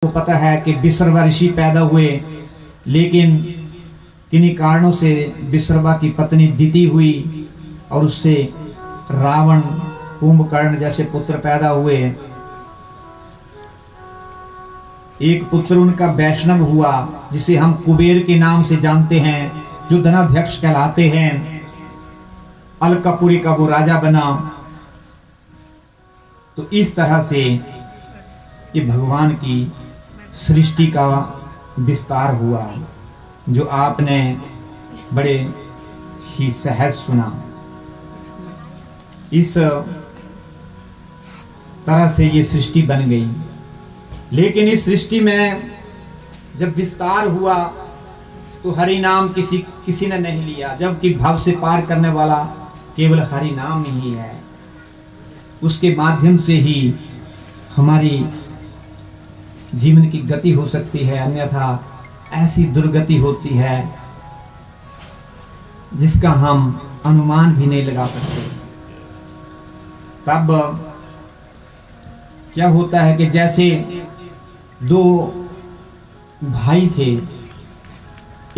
को पता है कि विश्रवा ऋषि पैदा हुए, लेकिन किन्हीं कारणों से विश्रवा की पत्नी दिति हुई और उससे रावण, कुंभकर्ण जैसे पुत्र पैदा हुए। एक पुत्र उनका वैष्णव हुआ जिसे हम कुबेर के नाम से जानते हैं, जो धनाध्यक्ष कहलाते हैं। अलकापुरी का वो राजा बना। तो इस तरह से ये भगवान की सृष्टि का विस्तार हुआ, जो आपने बड़े ही सहज सुना। इस तरह से ये सृष्टि बन गई। लेकिन इस सृष्टि में जब विस्तार हुआ तो हरि नाम किसी ने नहीं लिया, जबकि भव से पार करने वाला केवल हरि नाम ही है। उसके माध्यम से ही हमारी जीवन की गति हो सकती है, अन्यथा ऐसी दुर्गति होती है जिसका हम अनुमान भी नहीं लगा सकते। तब क्या होता है कि जैसे दो भाई थे,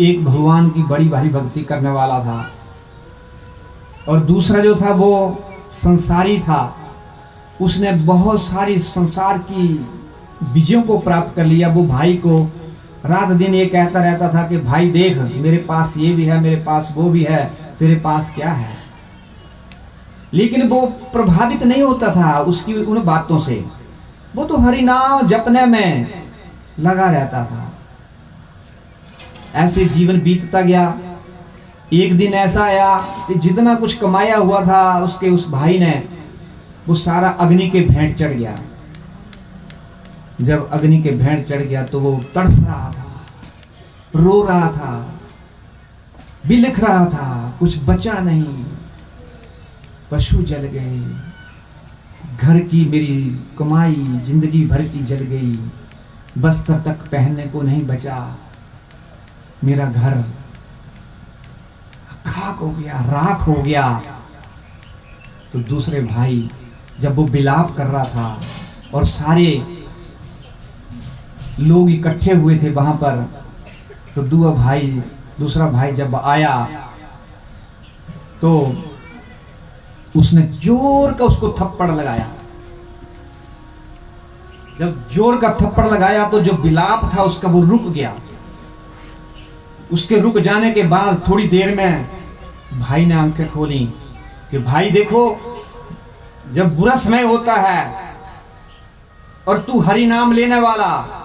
एक भगवान की बड़ी भारी भक्ति करने वाला था और दूसरा जो था वो संसारी था। उसने बहुत सारी संसार की विजयों को प्राप्त कर लिया। वो भाई को रात दिन ये कहता रहता था कि भाई देख, मेरे पास ये भी है, मेरे पास वो भी है, तेरे पास क्या है। लेकिन वो प्रभावित नहीं होता था उसकी उन बातों से। वो तो हरि नाम जपने में लगा रहता था। ऐसे जीवन बीतता गया। एक दिन ऐसा आया कि जितना कुछ कमाया हुआ था उसके उस भाई ने, वो सारा अग्नि के भेंट चढ़ गया। जब अग्नि के भेंट चढ़ गया तो वो तड़प रहा था, रो रहा था, बिलख रहा था, कुछ बचा नहीं। पशु जल गए, घर की मेरी कमाई जिंदगी भर की जल गई, बस्तर तक पहनने को नहीं बचा, मेरा घर खाक हो गया, राख हो गया। तो दूसरे भाई जब वो विलाप कर रहा था और सारे लोग इकट्ठे हुए थे वहां पर, तो दूसरा भाई जब आया तो उसने जोर का उसको थप्पड़ लगाया। जब जोर का थप्पड़ लगाया तो जो विलाप था उसका वो रुक गया। उसके रुक जाने के बाद थोड़ी देर में भाई ने आंखें खोली कि भाई देखो, जब बुरा समय होता है और तू हरि नाम लेने वाला